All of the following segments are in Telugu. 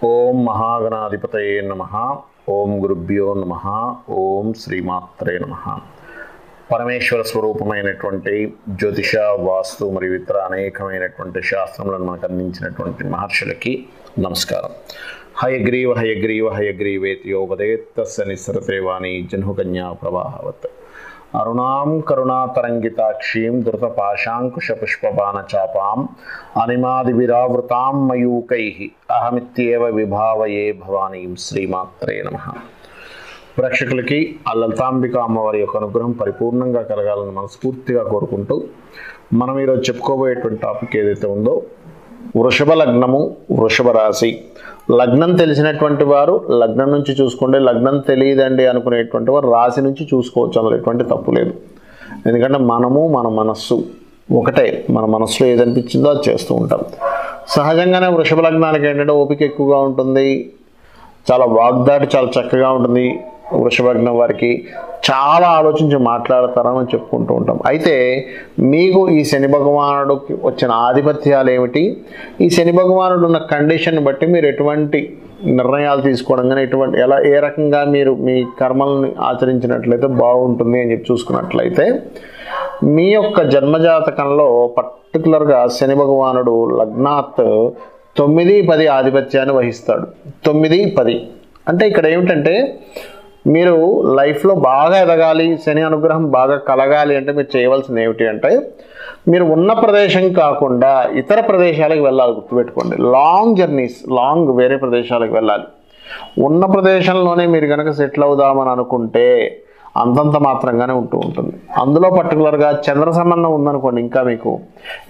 ఓం మహాగణాధిపతయే నమః. ఓం గురుభ్యో నమః. ఓం శ్రీమాత్రే నమః. పరమేశ్వర స్వరూపమైనటువంటి జ్యోతిష, వాస్తు మరియు ఇతర అనేకమైనటువంటి శాస్త్రములను మనకు అందించినటువంటి మహర్షులకి నమస్కారం. హయగ్రీవ హయగ్రీవ హయగ్రీవేత్యోపదేత్తస్య నిస్సరతే వాణి జహ్నుకన్యా ప్రవాహవత్. అరుణాం కరుణాతరంగితాక్షీం ధృతపాశాంకుశపుష్పబాణచాపాం అనిమాదివిరావృతాం మయూకైః అహమిత్యేవ విభావయే భవానీం. శ్రీమాత్రే నమః. ప్రేక్షకులకి ఆ లలితాంబిక అమ్మవారి యొక్క అనుగ్రహం పరిపూర్ణంగా కలగాలని మనస్ఫూర్తిగా కోరుకుంటూ మనం ఈరోజు చెప్పుకోబోయేటువంటి టాపిక్ ఏదైతే ఉందో, వృషభ లగ్నము, వృషభ రాశి. లగ్నం తెలిసినటువంటి వారు లగ్నం నుంచి చూసుకోండి, లగ్నం తెలియదండి అనుకునేటువంటి వారు రాశి నుంచి చూసుకోవచ్చు, అందులో ఎటువంటి తప్పు లేదు. ఎందుకంటే మనము మన మనస్సు ఒకటే, మన మనస్సులో ఏదనిపించిందో అది చేస్తూ ఉంటాం. సహజంగానే వృషభ లగ్నానికి ఏంటంటే ఓపిక ఎక్కువగా ఉంటుంది, చాలా వాగ్దాటి చాలా చక్కగా ఉంటుంది. వృషభ లగ్నం వారికి చాలా ఆలోచించి మాట్లాడతారని చెప్పుకుంటూ ఉంటాం. అయితే మీకు ఈ శని భగవానుడికి వచ్చిన ఆధిపత్యాలు ఏమిటి, ఈ శని భగవానుడు ఉన్న కండిషన్ బట్టి మీరు ఎటువంటి నిర్ణయాలు తీసుకోవడం కానీ ఏ రకంగా మీరు మీ కర్మల్ని ఆచరించినట్లయితే బాగుంటుంది అని చెప్పి చూసుకున్నట్లయితే, మీ యొక్క జన్మజాతకంలో పర్టికులర్గా శని భగవానుడు లగ్నాత్ 9-10 ఆధిపత్యాన్ని వహిస్తాడు. 9-10 అంటే ఇక్కడ ఏమిటంటే, మీరు లైఫ్లో బాగా ఎదగాలి, శని అనుగ్రహం బాగా కలగాలి అంటే మీరు చేయవలసింది ఏమిటి అంటే, మీరు ఉన్న ప్రదేశం కాకుండా ఇతర ప్రదేశాలకు వెళ్ళాలి. గుర్తుపెట్టుకోండి, లాంగ్ జర్నీస్, వేరే ప్రదేశాలకు వెళ్ళాలి. ఉన్న ప్రదేశంలోనే మీరు కనుక సెటిల్ అవుదామని అనుకుంటే అంతంత మాత్రంగానే ఉంటుంది. అందులో పర్టికులర్గా చంద్ర సంబంధం ఉందనుకోండి, ఇంకా మీకు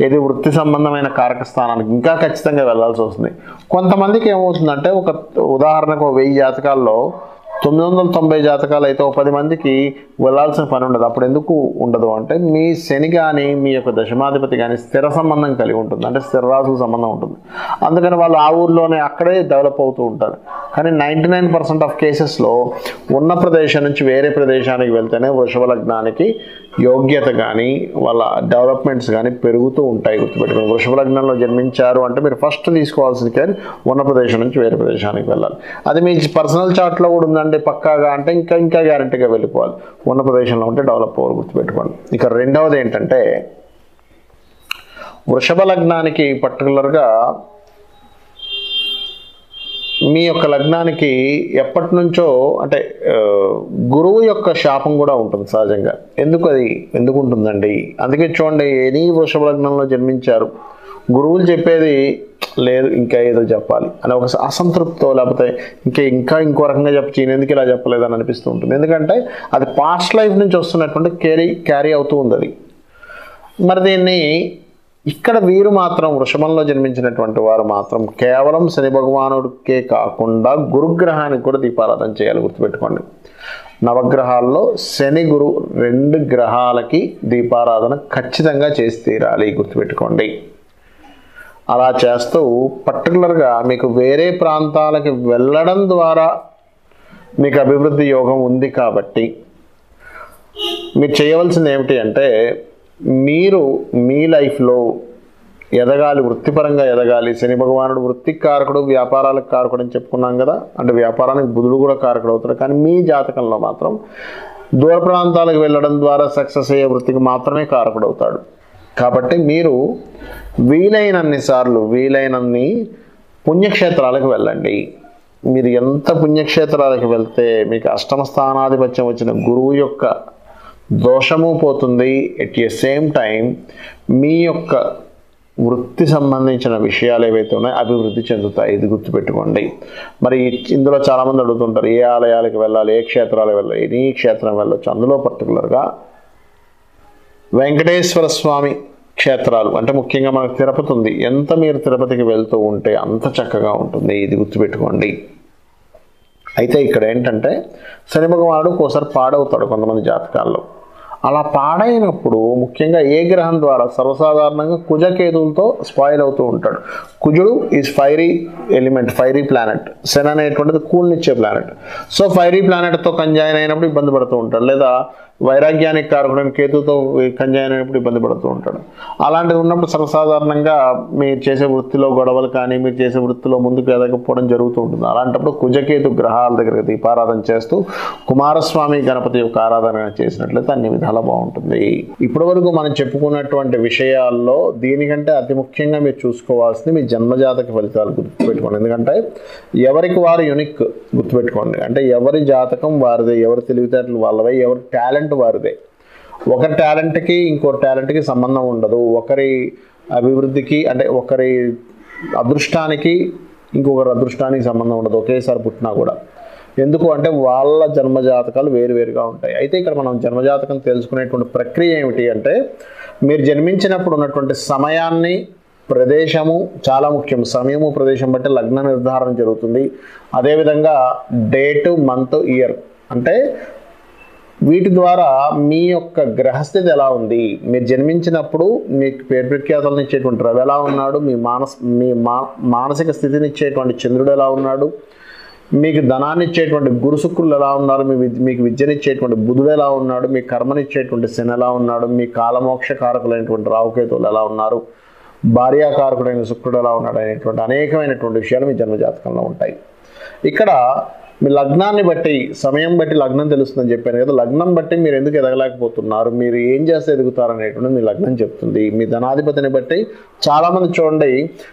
ఏది వృత్తి సంబంధమైన కారక స్థానానికి ఇంకా ఖచ్చితంగా వెళ్ళాల్సి వస్తుంది. కొంతమందికి ఏమవుతుందంటే, ఒక ఉదాహరణకు 1000 జాతకాల్లో 990 జాతకాలు అయితే 10 మందికి వెళ్ళాల్సిన పని ఉండదు. అప్పుడు ఎందుకు ఉండదు అంటే, మీ శని కానీ మీ యొక్క దశమాధిపతి కానీ స్థిర సంబంధం కలిగి ఉంటుంది, అంటే స్థిర రాసుల సంబంధం ఉంటుంది. అందుకని వాళ్ళు ఆ ఊర్లోనే అక్కడే డెవలప్ అవుతూ ఉంటారు. కానీ 99% ఆఫ్ కేసెస్లో ఉన్న ప్రదేశం నుంచి వేరే ప్రదేశానికి వెళ్తేనే వృషభ లగ్నానికి యోగ్యత కానీ వాళ్ళ డెవలప్మెంట్స్ కానీ పెరుగుతూ ఉంటాయి. గుర్తుపెట్టుకుని, వృషభ లగ్నంలో జన్మించారు అంటే మీరు ఫస్ట్ తీసుకోవాల్సిన కేర్ ఉన్న ప్రదేశం నుంచి వేరే ప్రదేశానికి వెళ్ళాలి. అది మీ పర్సనల్ చార్ట్లో కూడా ఉందండి పక్కాగా అంటే ఇంకా గ్యారంటీగా వెళ్ళిపోవాలి. ఉన్న ప్రదేశంలో ఉంటే డెవలప్ అవ్వాలి. గుర్తుపెట్టుకోండి. ఇక రెండవది ఏంటంటే, వృషభ లగ్నానికి పర్టికులర్గా మీ యొక్క లగ్నానికి ఎప్పటి నుంచో అంటే గురువు యొక్క శాపం కూడా ఉంటుంది సహజంగా. ఎందుకు ఉంటుందండి? అందుకే చూడండి, ఎనీ వృషభ లగ్నంలో జన్మించారు, గురువులు చెప్పేది లేదు, ఇంకా ఏదో చెప్పాలి అని ఒక అసంతృప్తితో, లేకపోతే ఇంకో రకంగా చెప్పి ఎందుకు ఇలా చెప్పలేదని అనిపిస్తూ ఉంటుంది. ఎందుకంటే అది పాస్ట్ లైఫ్ నుంచి వస్తున్నటువంటి క్యారీ అవుతూ ఉంది అది. మరి దీన్ని ఇక్కడ వీరు మాత్రం, వృషభంలో జన్మించినటువంటి వారు మాత్రం కేవలం శని భగవానుడికే కాకుండా గురుగ్రహానికి కూడా దీపారాధన చేయాలి. గుర్తుపెట్టుకోండి, నవగ్రహాల్లో శని గురు 2 గ్రహాలకి దీపారాధన ఖచ్చితంగా చేసి తీరాలి. గుర్తుపెట్టుకోండి. అలా చేస్తూ పర్టికులర్గా మీకు వేరే ప్రాంతాలకి వెళ్ళడం ద్వారా మీకు అభివృద్ధి యోగం ఉంది. కాబట్టి మీరు చేయవలసింది ఏమిటి అంటే, మీరు మీ లైఫ్లో ఎదగాలి, వృత్తిపరంగా ఎదగాలి. శని భగవానుడు వృత్తికి కారకుడు, వ్యాపారాలకు కారకుడు అని చెప్పుకున్నాం కదా, అంటే వ్యాపారానికి బుధుడు కూడా కారకుడు అవుతాడు. కానీ మీ జాతకంలో మాత్రం దూర ప్రాంతాలకు వెళ్ళడం ద్వారా సక్సెస్ అయ్యే వృత్తికి మాత్రమే కారకుడు అవుతాడు. కాబట్టి మీరు వీలైనన్ని పుణ్యక్షేత్రాలకు వెళ్ళండి. మీరు ఎంత పుణ్యక్షేత్రాలకు వెళ్తే మీకు అష్టమ స్థానాధిపత్యం వచ్చిన గురువు యొక్క దోషము పోతుంది. ఎట్ ది సేమ్ టైం మీ యొక్క వృత్తి సంబంధించిన విషయాలు ఏవైతే ఉన్నాయో అభివృద్ధి చెందుతాయి. ఇది గుర్తుపెట్టుకోండి. మరి ఇందులో చాలామంది అడుగుతుంటారు, ఏ ఆలయాలకు వెళ్ళాలి, ఏ క్షేత్రాలకు వెళ్ళాలి, ఎనీ క్షేత్రం వెళ్ళొచ్చు. అందులో పర్టికులర్గా వెంకటేశ్వర స్వామి క్షేత్రాలు, అంటే ముఖ్యంగా మనకు తిరుపతి ఉంది. ఎంత మీరు తిరుపతికి వెళ్తూ ఉంటే అంత చక్కగా ఉంటుంది. ఇది గుర్తుపెట్టుకోండి. అయితే ఇక్కడ ఏంటంటే, శని భగవానుడు ఒకసారి పాడవుతాడు కొంతమంది జాతకాల్లో. అలా పాడైనప్పుడు ముఖ్యంగా ఏ గ్రహం ద్వారా సర్వసాధారణంగా కుజకేతువులతో స్పాయిల్ అవుతూ ఉంటాడు. కుజుడు is fiery element, fiery planet. శని అనేటువంటిది కూల్నిచ్చే ప్లానెట్. సో ఫైరీ ప్లానెట్తో కంజాయిన్ అయినప్పుడు ఇబ్బంది పడుతూ ఉంటాడు, లేదా వైరాగ్యానికి కారకుడైన కేతుతో కంజాయిన్ అయినప్పుడు ఇబ్బంది పడుతూ ఉంటాడు. అలాంటిది ఉన్నప్పుడు సర్వసాధారణంగా మీరు చేసే వృత్తిలో గొడవలు కానీ, మీరు చేసే వృత్తిలో ముందుకు ఎదగకపోవడం జరుగుతూ ఉంటుంది. అలాంటప్పుడు కుజకేతు గ్రహాల దగ్గర దీపారాధన చేస్తూ కుమారస్వామి గణపతి యొక్క ఆరాధన చేసినట్లయితే అన్ని విధాలా బాగుంటుంది. ఇప్పటి వరకు మనం చెప్పుకున్నటువంటి విషయాల్లో దీనికంటే అతి ముఖ్యంగా మీరు చూసుకోవాల్సింది మీ జన్మజాతక ఫలితాలు గుర్తుపెట్టుకోండి. ఎందుకంటే ఎవరికి వారు యూనిక్ గుర్తుపెట్టుకోండి. అంటే ఎవరి జాతకం వారిదే, ఎవరి తెలివితేటలు వాళ్ళవే, ఎవరి టాలెంట్ వారిదే. ఒకరి టాలెంట్కి ఇంకోటి టాలెంట్కి సంబంధం ఉండదు. ఒకరి అభివృద్ధికి అంటే ఒకరి అదృష్టానికి ఇంకొకరి అదృష్టానికి సంబంధం ఉండదు, ఒకేసారి పుట్టినా కూడా. ఎందుకు అంటే వాళ్ళ జన్మజాతకాలు వేరువేరుగా ఉంటాయి. అయితే ఇక్కడ మనం జన్మజాతకం తెలుసుకునేటువంటి ప్రక్రియ ఏమిటి అంటే, మీరు జన్మించినప్పుడు ఉన్నటువంటి సమయాన్ని, ప్రదేశము చాలా ముఖ్యం. సమయము ప్రదేశం బట్టి లగ్న నిర్ధారణ జరుగుతుంది. అదేవిధంగా డేటు, మంత్, ఇయర్, అంటే వీటి ద్వారా మీ యొక్క గ్రహస్థితి ఎలా ఉంది, మీరు జన్మించినప్పుడు మీకు పేరు ప్రఖ్యాతలను ఇచ్చేటువంటి రవి ఎలా ఉన్నాడు, మీ మానసిక స్థితిని ఇచ్చేటువంటి చంద్రుడు ఎలా ఉన్నాడు, మీకు ధనాన్ని ఇచ్చేటువంటి గురు శుక్రులు ఎలా ఉన్నారు, మీకు విద్యనిచ్చేటువంటి బుధుడు ఎలా ఉన్నాడు, మీ కర్మనిచ్చేటువంటి శని ఎలా ఉన్నాడు, మీ కాలమోక్ష కారకులైనటువంటి రాహుకేతువులు ఎలా ఉన్నారు, భార్యాకారకుడైన శుక్రుడు ఎలా ఉన్నాడు అనేటువంటి అనేకమైనటువంటి విషయాలు మీ జన్మజాతకంలో ఉంటాయి. ఇక్కడ మీ లగ్నాన్ని బట్టి, సమయం బట్టి లగ్నం తెలుస్తుందని చెప్పాను కదా. లగ్నం బట్టి మీరు ఎందుకు ఎదగలేకపోతున్నారు, మీరు ఏం చేస్తే ఎదుగుతారు అనేటువంటి మీ లగ్నం చెప్తుంది. మీ ధనాధిపతిని బట్టి చాలామంది చూడండి,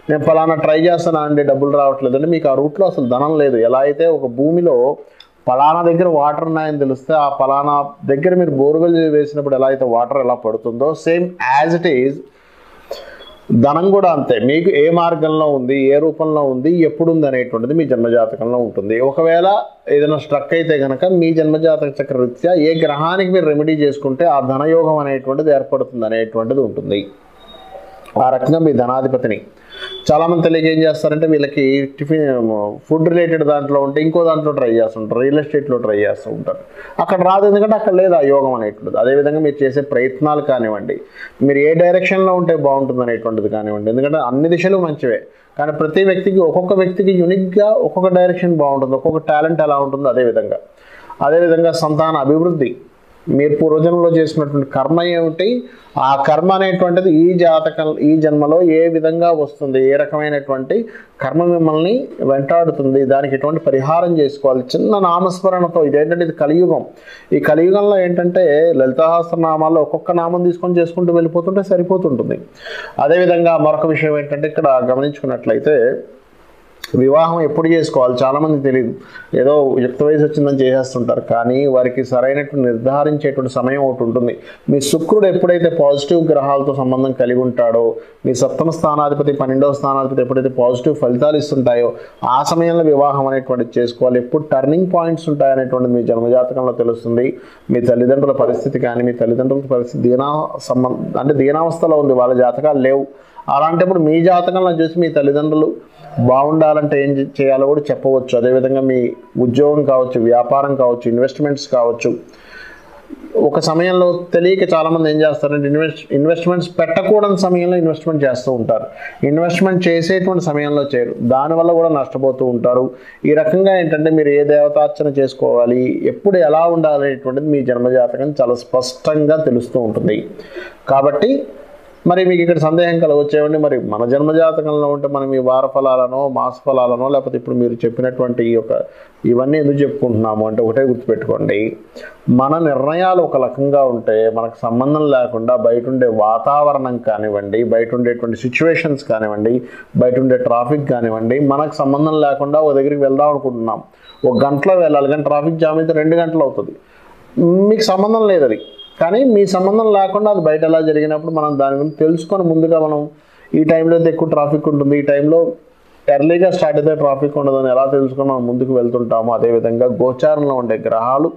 నేను ఫలానా ట్రై చేస్తాను అండి డబ్బులు రావట్లేదు అంటే మీకు ఆ రూట్లో అసలు ధనం లేదు. ఎలా అయితే ఒక భూమిలో ఫలానా దగ్గర వాటర్ ఉన్నాయని తెలిస్తే ఆ ఫలానా దగ్గర మీరు బోర్వెల్ వేసినప్పుడు ఎలా అయితే వాటర్ ఎలా పడుతుందో, సేమ్ యాజ్ ఇట్ ఈజ్ ధనం కూడా అంతే. మీకు ఏ మార్గంలో ఉంది, ఏ రూపంలో ఉంది, ఎప్పుడు ఉంది అనేటువంటిది మీ జన్మజాతకంలో ఉంటుంది. ఒకవేళ ఏదైనా స్ట్రక్ అయితే కనుక మీ జన్మజాతక చక్ర రీత్యా ఏ గ్రహానికి మీరు రెమెడీ చేసుకుంటే ఆ ధనయోగం అనేటువంటిది ఏర్పడుతుంది అనేటువంటిది ఉంటుంది. ఆ రకంగా మీ ధనాధిపతిని చాలామంది తెలియక ఏం చేస్తారంటే, వీళ్ళకి ఫుడ్ రిలేటెడ్ దాంట్లో ఉంటే ఇంకో దాంట్లో ట్రై చేస్తుంటారు, రియల్ ఎస్టేట్లో ట్రై చేస్తూ ఉంటారు. అక్కడ రాదు, ఎందుకంటే అక్కడ లేదు ఆ యోగం అనేటువంటిది. అదేవిధంగా మీరు చేసే ప్రయత్నాలు కానివ్వండి, మీరు ఏ డైరెక్షన్లో ఉంటే బాగుంటుంది అనేటువంటిది కానివ్వండి, ఎందుకంటే అన్ని దిశలు మంచివే, కానీ ప్రతి వ్యక్తికి ఒక్కొక్క వ్యక్తికి యూనిక్గా ఒక్కొక్క డైరెక్షన్ బాగుంటుంది, ఒక్కొక్క టాలెంట్ ఎలా ఉంటుందో అదేవిధంగా సంతాన అభివృద్ధి, మీరు పూర్వజన్మలో చేసినటువంటి కర్మ ఏమిటి, ఆ కర్మ అనేటువంటిది ఈ జన్మలో ఏ విధంగా వస్తుంది, ఏ రకమైనటువంటి కర్మ మిమ్మల్ని వెంటాడుతుంది, దానికి ఎటువంటి పరిహారం చేసుకోవాలి. చిన్న నామస్మరణతో, ఇదేంటంటే ఇది కలియుగం. ఈ కలియుగంలో ఏంటంటే లలితాసహస్రనామాల్లో ఒక్కొక్క నామం తీసుకొని చేసుకుంటూ వెళ్ళిపోతుంటే సరిపోతుంటుంది. అదేవిధంగా మరొక విషయం ఏంటంటే, ఇక్కడ గమనించుకున్నట్లయితే వివాహం ఎప్పుడు చేసుకోవాలి చాలామంది తెలియదు. ఏదో యుక్త వయసు వచ్చిందని చేసేస్తుంటారు, కానీ వారికి సరైనటువంటి నిర్ధారించేటువంటి సమయం ఒకటి ఉంటుంది. మీ శుక్రుడు ఎప్పుడైతే పాజిటివ్ గ్రహాలతో సంబంధం కలిగి ఉంటాడో, మీ సప్తమ స్థానాధిపతి 12వ స్థానాధిపతి ఎప్పుడైతే పాజిటివ్ ఫలితాలు ఇస్తుంటాయో ఆ సమయంలో వివాహం అనేటువంటిది చేసుకోవాలి. ఎప్పుడు టర్నింగ్ పాయింట్స్ ఉంటాయనేటువంటిది మీ జన్మజాతకంలో తెలుస్తుంది. మీ తల్లిదండ్రుల పరిస్థితి కానీ, మీ తల్లిదండ్రుల పరిస్థితి దీనావస్థలో ఉంది, వాళ్ళ జాతకాలు లేవు. అలాంటప్పుడు మీ జాతకంలో చూసి మీ తల్లిదండ్రులు బాగుండాలంటే ఏం చేయాలో కూడా చెప్పవచ్చు. అదేవిధంగా మీ ఉద్యోగం కావచ్చు, వ్యాపారం కావచ్చు, ఇన్వెస్ట్మెంట్స్ కావచ్చు. ఒక సమయంలో తెలియక చాలామంది ఏం చేస్తారంటే ఇన్వెస్ట్మెంట్స్ పెట్టకూడని సమయంలో ఇన్వెస్ట్మెంట్ చేస్తూ ఉంటారు, ఇన్వెస్ట్మెంట్ చేసేటువంటి సమయంలో చేయరు, దానివల్ల కూడా నష్టపోతూ ఉంటారు. ఈ రకంగా ఏంటంటే మీరు ఏ దేవతార్చన చేసుకోవాలి, ఎప్పుడు ఎలా ఉండాలనేటువంటిది మీ జన్మజాతకం చాలా స్పష్టంగా తెలుస్తూ ఉంటుంది. కాబట్టి మరి మీకు ఇక్కడ సందేహం కలగొచ్చేవండి, మరి మన జన్మజాతకంలో ఉంటే మనం ఈ వార ఫలాలనో, మాస ఫలాలనో, లేకపోతే ఇప్పుడు మీరు చెప్పినటువంటి ఇవన్నీ ఎందుకు చెప్పుకుంటున్నాము అంటే, ఒకటే గుర్తుపెట్టుకోండి, మన నిర్ణయాలు ఒక రకంగా ఉంటే మనకు సంబంధం లేకుండా బయట ఉండే వాతావరణం కానివ్వండి, బయట ఉండేటువంటి సిచ్యువేషన్స్ కానివ్వండి, బయట ఉండే ట్రాఫిక్ కానివ్వండి, మనకు సంబంధం లేకుండా ఒక దగ్గరికి వెళ్దాం అనుకుంటున్నాం, 1 గంటలో వెళ్ళాలి, కానీ ట్రాఫిక్ జామ్ అయితే 2 గంటలు అవుతుంది, మీకు సంబంధం లేదు అది. కానీ మీ సంబంధం లేకుండా అది బయట ఎలా జరిగినప్పుడు మనం దాని గురించి తెలుసుకొని ముందుగా మనం ఈ టైంలో అయితే ఎక్కువ ట్రాఫిక్ ఉంటుంది, ఈ టైంలో ఎర్లీగా స్టార్ట్ అయితే ట్రాఫిక్ ఉండదని ఎలా తెలుసుకొని మనం ముందుకు వెళ్తుంటాము. అదేవిధంగా గోచారంలో ఉండే గ్రహాలు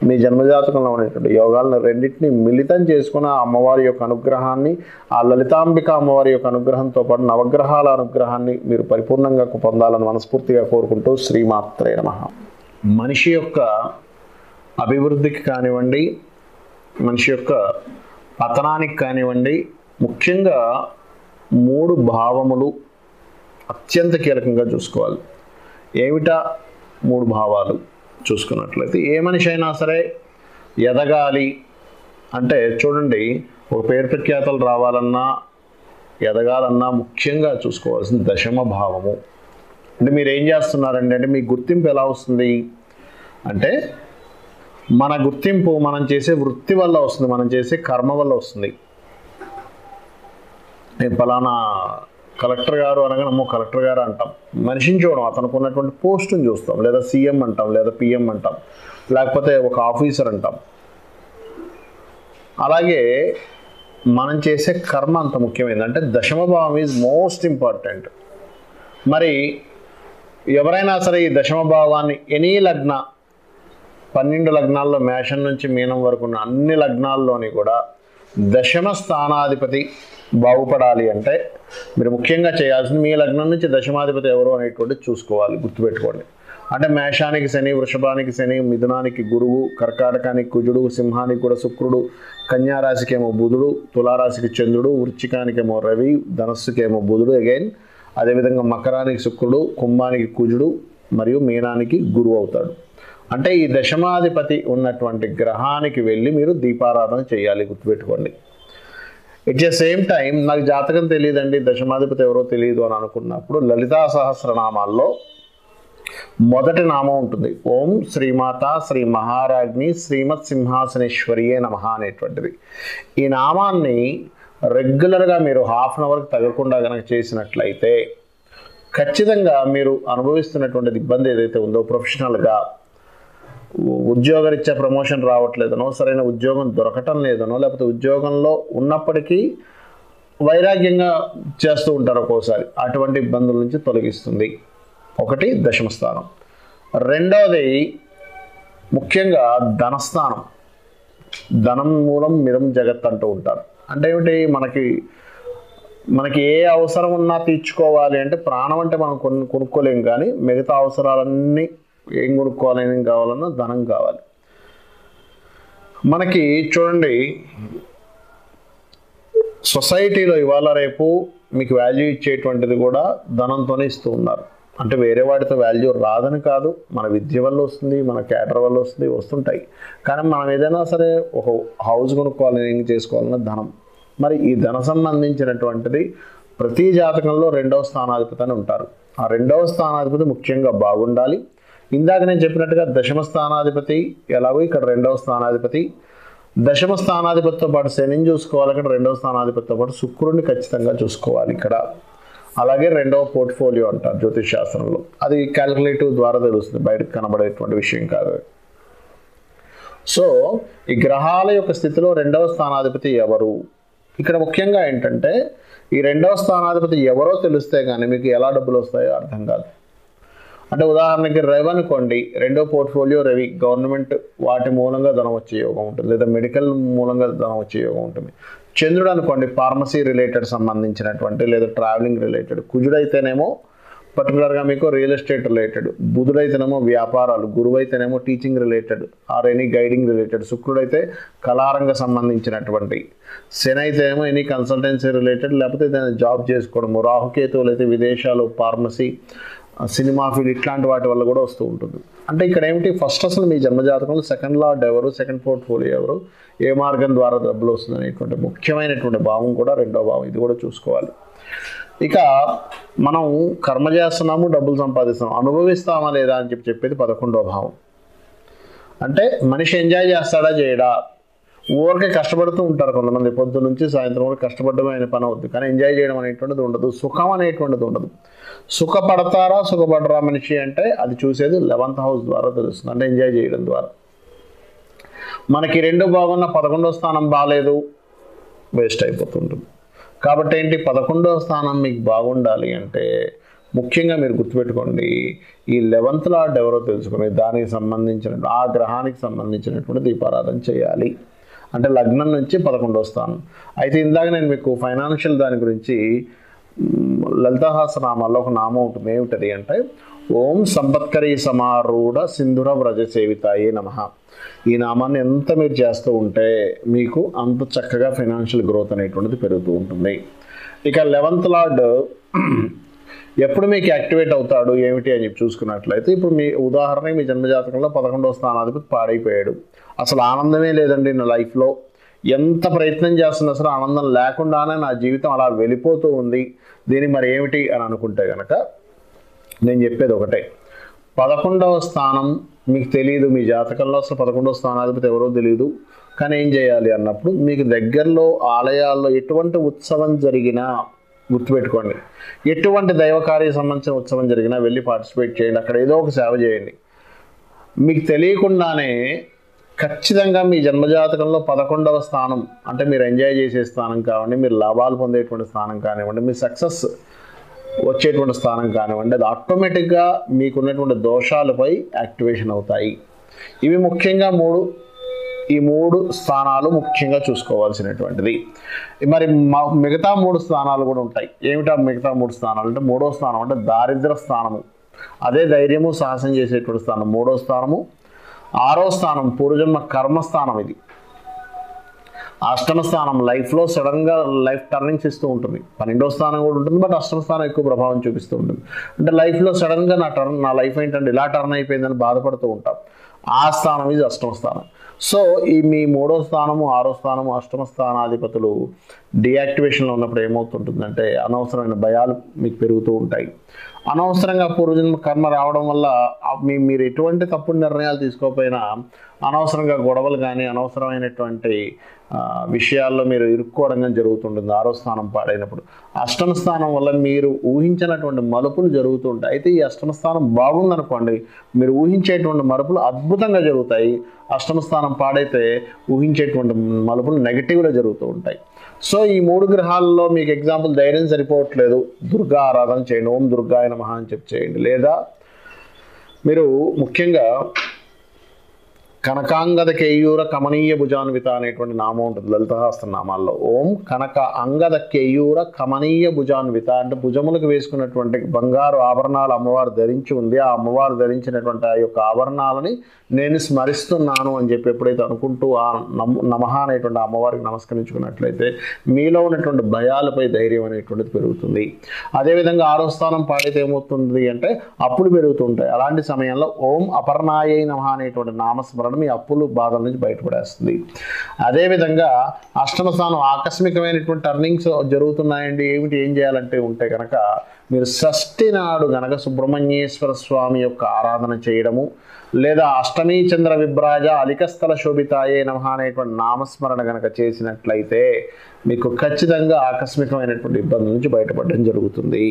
మీ జన్మజాతకంలో ఉండేటువంటి యోగాలను రెండింటినీ మిళితం చేసుకుని ఆ అమ్మవారి యొక్క అనుగ్రహాన్ని, ఆ లలితాంబిక అమ్మవారి యొక్క అనుగ్రహంతో పాటు నవగ్రహాల అనుగ్రహాన్ని మీరు పరిపూర్ణంగా పొందాలని మనస్ఫూర్తిగా కోరుకుంటూ శ్రీమాత్రే నమః. మనిషి యొక్క అభివృద్ధికి కానివ్వండి, మనిషి యొక్క పతనానికి కానివ్వండి, ముఖ్యంగా 3 భావములు అత్యంత కీలకంగా చూసుకోవాలి. ఏమిటా 3 భావాలు చూసుకున్నట్లయితే, ఏ మనిషి అయినా సరే ఎదగాలి అంటే చూడండి, ఒక పేరు ప్రఖ్యాతలు రావాలన్నా ఎదగాలన్నా ముఖ్యంగా చూసుకోవాల్సిన దశమ భావము. అంటే మీరు ఏం చేస్తున్నారండి అంటే మీ గుర్తింపు ఎలా వస్తుంది అంటే, మన గుర్తింపు మనం చేసే వృత్తి వల్ల వస్తుంది, మనం చేసే కర్మ వల్ల వస్తుంది. నేను ఫలానా కలెక్టర్ గారు అనగానమ్మో కలెక్టర్ గారు అంటాం, మనిషిని చూడడం, అతనికి ఉన్నటువంటి పోస్టుని చూస్తాం, లేదా సీఎం అంటాం, లేదా పిఎం అంటాం, లేకపోతే ఒక ఆఫీసర్ అంటాం. అలాగే మనం చేసే కర్మ అంత ముఖ్యమైనది. అంటే దశమభావం ఈజ్ మోస్ట్ ఇంపార్టెంట్. మరి ఎవరైనా సరే ఈ దశమభావాన్ని ఎనీ లగ్న 12 లగ్నాల్లో మేషం నుంచి మీనం వరకు ఉన్న అన్ని లగ్నాల్లోని కూడా దశమ స్థానాధిపతి బాగుపడాలి అంటే మీరు ముఖ్యంగా చేయాల్సింది మీ లగ్నం నుంచి దశమాధిపతి ఎవరు అనేటువంటి చూసుకోవాలి, గుర్తుపెట్టుకోండి. అంటే మేషానికి శని, వృషభానికి శని, మిథునానికి గురువు, కర్కాటకానికి కుజుడు, సింహానికి కూడా శుక్రుడు, కన్యారాశికేమో బుధుడు, తులారాశికి చంద్రుడు, వృశ్చికానికేమో రవి, ధనస్సుకేమో బుధుడు అగైన్, అదేవిధంగా మకరానికి శుక్రుడు, కుంభానికి కుజుడు మరియు మీనానికి గురువు అవుతాడు. అంటే ఈ దశమాధిపతి ఉన్నటువంటి గ్రహానికి వెళ్ళి మీరు దీపారాధన చేయాలి, గుర్తుపెట్టుకోండి. ఇట్ ద సేమ్ టైం నాకు జాతకం తెలియదండి, దశమాధిపతి ఎవరో తెలియదు అని అనుకున్నప్పుడు లలితా సహస్రనామాల్లో మొదటి నామం ఉంటుంది, ఓం శ్రీమాత శ్రీ మహారాజ్ని శ్రీమత్ సింహాసనేశ్వరియే నమః అనేటువంటిది. ఈ నామాన్ని రెగ్యులర్గా మీరు హాఫ్ అన్ అవర్కి తగ్గకుండా కనుక చేసినట్లయితే ఖచ్చితంగా మీరు అనుభవిస్తున్నటువంటి ఇబ్బంది ఏదైతే ఉందో, ప్రొఫెషనల్గా ఉద్యోగరీత్యా ప్రమోషన్ రావట్లేదనో, సరైన ఉద్యోగం దొరకటం లేదనో, లేకపోతే ఉద్యోగంలో ఉన్నప్పటికీ వైరాగ్యంగా చేస్తూ ఉంటారు ఒక్కోసారి, అటువంటి ఇబ్బందుల నుంచి తొలగిస్తుంది. ఒకటి దశమ స్థానం. రెండవది ముఖ్యంగా ధనస్థానం. ధనం మూలం మిదం జగత్ అంటూ ఉంటారు. అంటే ఏమిటి, మనకి ఏ అవసరం ఉన్నా తీర్చుకోవాలి అంటే, ప్రాణం అంటే మనం కొనుక్కోలేం, కానీ మిగతా అవసరాలన్నీ ఏం కొనుక్కోవాలి, ఏం కావాలన్నా ధనం కావాలి. మనకి చూడండి, సొసైటీలో ఇవాళ రేపు మీకు వాల్యూ ఇచ్చేటువంటిది కూడా ధనంతోనే ఇస్తూ ఉన్నారు. అంటే వేరే వాటితో వాల్యూ రాదని కాదు, మన విద్య వల్ల వస్తుంది, మన క్యాటర్ వల్ల వస్తుంది, వస్తుంటాయి. కానీ మనం ఏదైనా సరే ఒక హౌస్ కొనుక్కోవాలని, ఏం చేసుకోవాలన్నా ధనం. మరి ఈ ధన సంబంధించినటువంటిది ప్రతి జాతకంలో 2వ స్థానాధిపతి అని ఉంటారు. ఆ 2వ స్థానాధిపతి ముఖ్యంగా బాగుండాలి. ఇందాక నేను చెప్పినట్టుగా దశమ స్థానాధిపతి ఎలాగో ఇక్కడ 2వ స్థానాధిపతి, దశమ స్థానాధిపతితో పాటు శనిని చూసుకోవాలి, ఇక్కడ 2వ స్థానాధిపతితో పాటు శుక్రుడిని ఖచ్చితంగా చూసుకోవాలి ఇక్కడ. అలాగే 2వ పోర్ట్ఫోలియో అంటారు జ్యోతిష్ శాస్త్రంలో, అది క్యాలిక్యులేటివ్ ద్వారా తెలుస్తుంది, బయటకు కనబడేటువంటి విషయం కాదు. సో ఈ గ్రహాల యొక్క స్థితిలో 2వ స్థానాధిపతి ఎవరు, ఇక్కడ ముఖ్యంగా ఏంటంటే ఈ 2వ స్థానాధిపతి ఎవరో తెలిస్తే కానీ మీకు ఎలా డబ్బులు వస్తాయో అర్థం కాదు. అంటే ఉదాహరణకి రవి అనుకోండి, 2వ పోర్ట్ఫోలియో రవి, గవర్నమెంట్ వాటి మూలంగా ధనం వచ్చే యోగం ఉంటుంది, లేదా మెడికల్ మూలంగా ధనం వచ్చే యోగం ఉంటుంది. చంద్రుడు అనుకోండి, ఫార్మసీ రిలేటెడ్ సంబంధించినటువంటి, లేదా ట్రావెలింగ్ రిలేటెడ్. కుజుడైతేనేమో పర్టికులర్గా మీకు రియల్ ఎస్టేట్ రిలేటెడ్, బుధుడైతేనేమో వ్యాపారాలు, గురువు అయితేనేమో teaching related or any guiding related, శుక్రుడైతే కళారంగ సంబంధించినటువంటి, శని అయితేనేమో ఎనీ కన్సల్టెన్సీ రిలేటెడ్, లేకపోతే ఏదైనా జాబ్ చేసుకోవడము, రాహుకేతువులు అయితే విదేశాలు, ఫార్మసీ, సినిమా ఫీల్డ్, ఇట్లాంటి వాటి వల్ల కూడా వస్తూ ఉంటుంది. అంటే ఇక్కడ ఏమిటి, ఫస్ట్ అసలు మీ జన్మజాతకంలో సెకండ్ లార్డ్ ఎవరు, సెకండ్ పోర్ట్ఫోలియో ఎవరు, ఏ మార్గం ద్వారా డబ్బులు వస్తుంది అనేటువంటి ముఖ్యమైనటువంటి భావం కూడా 2వ భావం, ఇది కూడా చూసుకోవాలి. ఇక మనం కర్మ చేస్తున్నాము, డబ్బులు సంపాదిస్తున్నాము, అనుభవిస్తామా లేదా అని చెప్పేది 11వ భావం. అంటే మనిషి ఎంజాయ్ చేస్తాడా చేయడా, ఊరికే కష్టపడుతూ ఉంటారు కొంతమంది, పొద్దు నుంచి సాయంత్రం వరకు కష్టపడమే అనే పని అవుతుంది, కానీ ఎంజాయ్ చేయడం అనేటువంటిది ఉండదు, సుఖం అనేటువంటిది ఉండదు. సుఖపడతారా సుఖపడరా మనిషి అంటే అది చూసేది 11th హౌస్ ద్వారా తెలుస్తుంది, అంటే ఎంజాయ్ చేయడం ద్వారా. మనకి 2 బాగున్న 11వ స్థానం బాగాలేదు, వేస్ట్ అయిపోతుంటుంది. కాబట్టి ఏంటి, 11వ స్థానం మీకు బాగుండాలి అంటే ముఖ్యంగా మీరు గుర్తుపెట్టుకోండి, ఈ 11th లార్డ్ ఎవరో తెలుసుకుని దానికి సంబంధించిన, ఆ గ్రహానికి సంబంధించినటువంటి దీపారాధన చేయాలి. అంటే లగ్నం నుంచి 11వ స్థానం. అయితే ఇందాక నేను మీకు ఫైనాన్షియల్ దాని గురించి లలితా సహస్రనామాల్లో ఒక నామం ఉంటుంది, ఏమిటది అంటే ఓం సంపత్కరీ సమారూఢ సింధుర వ్రజ సేవితాయే నమః. ఈ నామాన్ని ఎంత మీరు చేస్తూ ఉంటే మీకు అంత చక్కగా ఫైనాన్షియల్ గ్రోత్ అనేటువంటిది పెరుగుతూ ఉంటుంది. ఇక 11th లార్డ్ ఎప్పుడు మీకు యాక్టివేట్ అవుతాడు ఏమిటి అని చెప్పి చూసుకున్నట్లయితే, ఇప్పుడు మీ ఉదాహరణకి మీ జన్మజాతకంలో 11వ స్థానాధిపతి పాడైపోయాడు. అసలు ఆనందమే లేదండి నా లైఫ్లో, ఎంత ప్రయత్నం చేస్తున్నా సరే ఆనందం లేకుండానే నా జీవితం అలా వెళ్ళిపోతూ ఉంది, దీనికి మరి ఏమిటి అని అనుకుంటే కనుక నేను చెప్పేది ఒకటే. 11వ స్థానం మీకు తెలియదు, మీ జాతకంలో అసలు 11వ స్థానాధిపతి ఎవరో తెలియదు, కానీ ఏం చేయాలి అన్నప్పుడు మీకు దగ్గరలో ఆలయాల్లో ఎటువంటి ఉత్సవం జరిగినా గుర్తుపెట్టుకోండి, ఎటువంటి దైవకార్య సంబంధించిన ఉత్సవం జరిగినా వెళ్ళి పార్టిసిపేట్ చేయండి, అక్కడ ఏదో ఒక సేవ చేయండి. మీకు తెలియకుండానే ఖచ్చితంగా మీ జన్మజాతకంలో 11వ స్థానం అంటే మీరు ఎంజాయ్ చేసే స్థానం కానివ్వండి, మీరు లాభాలు పొందేటువంటి స్థానం కానివ్వండి, మీ సక్సెస్ వచ్చేటువంటి స్థానం కానివ్వండి, అది ఆటోమేటిక్గా మీకున్నటువంటి దోషాలపై యాక్టివేషన్ అవుతాయి. ఇవి ముఖ్యంగా ఈ మూడు స్థానాలు ముఖ్యంగా చూసుకోవాల్సినటువంటిది. మరి మిగతా 3 స్థానాలు కూడా ఉంటాయి. ఏమిటా మిగతా 3 స్థానాలు అంటే, 3వ స్థానం అంటే దారిద్ర స్థానము, అదే ధైర్యము సాహసం చేసేటువంటి స్థానం 3వ స్థానము. 6వ స్థానం పూర్వజన్మ కర్మస్థానం, ఇది 8వ స్థానం లైఫ్లో సడన్గా లైఫ్ టర్నింగ్స్ ఇస్తూ ఉంటుంది. 12వ స్థానం కూడా ఉంటుంది, బట్ 8వ స్థానం ఎక్కువ ప్రభావం చూపిస్తూ ఉంటుంది. అంటే లైఫ్లో సడన్గా నా లైఫ్ ఏంటంటే ఇలా టర్న్ అయిపోయిందని బాధపడుతూ ఉంటాం. ఆ స్థానం ఇది 8వ స్థానం. సో ఈ మీ 3వ స్థానము 6వ స్థానము 8వ స్థానాధిపతులు డియాక్టివేషన్లో ఉన్నప్పుడు ఏమవుతుంటుందంటే అనవసరమైన భయాలు మీకు పెరుగుతూ ఉంటాయి. అనవసరంగా పూర్వజన్మ కర్మ రావడం వల్ల మీరు ఎటువంటి తప్పుడు నిర్ణయాలు తీసుకోకపోయినా అనవసరంగా గొడవలు కానీ అనవసరమైనటువంటి విషయాల్లో మీరు ఇరుక్కోవడం కానీ జరుగుతుంటుంది 6వ స్థానం పాడైనప్పుడు. 8వ స్థానం వల్ల మీరు ఊహించినటువంటి మలుపులు జరుగుతూ ఉంటాయి. అయితే ఈ 8వ స్థానం బాగుందనుకోండి, మీరు ఊహించేటువంటి మలుపులు అద్భుతంగా జరుగుతాయి. 8వ స్థానం పాడైతే ఊహించేటువంటి మలుపులు నెగిటివ్గా జరుగుతూ ఉంటాయి. సో ఈ 3 గ్రహాల్లో మీకు ఎగ్జాంపుల్ ధైర్యం సరిపోవట్లేదు, దుర్గా ఆరాధన చేయండి, ఓం దుర్గాయ నమః అని చెప్పి చేయండి. లేదా మీరు ముఖ్యంగా కనకాంగద కేయూర కమనీయ భుజాన్విత అనేటువంటి నామం ఉంటుంది లలితహాస్త్ర నామాల్లో. ఓం కనక అంగద కేయూర కమనీయ భుజాన్విత అంటే భుజములకు వేసుకున్నటువంటి బంగారు ఆభరణాలు అమ్మవారు ధరించి ఉంది. ఆ అమ్మవారు ధరించినటువంటి ఆ యొక్క ఆభరణాలని నేను స్మరిస్తున్నాను అని చెప్పి ఎప్పుడైతే అనుకుంటూ ఆ నమః అనేటువంటి అమ్మవారికి నమస్కరించుకున్నట్లయితే మీలో ఉన్నటువంటి భయాలపై ధైర్యం అనేటువంటిది పెరుగుతుంది. అదేవిధంగా 6వ స్థానం పాడితే ఏమవుతుంది అంటే అప్పులు పెరుగుతుంటాయి. అలాంటి సమయంలో ఓం అపర్ణాయై నమః అనేటువంటి నామస్మరణ మీ అప్పులు బాధల నుంచి బయటపడేస్తుంది. అదేవిధంగా 8వ స్థానం ఆకస్మికమైనటువంటి టర్నింగ్స్ జరుగుతున్నాయండి, ఏం చేయాలంటే ఉంటే కనుక మీరు షష్ఠి నాడు గనక సుబ్రహ్మణ్యేశ్వర స్వామి యొక్క ఆరాధన చేయడము, లేదా అష్టమీ చంద్ర విభ్రాజ అలికస్థల శోభితాయే నమః అనేటువంటి నామస్మరణ గనక చేసినట్లయితే మీకు ఖచ్చితంగా ఆకస్మికమైనటువంటి ఇబ్బందుల నుంచి బయటపడడం జరుగుతుంది.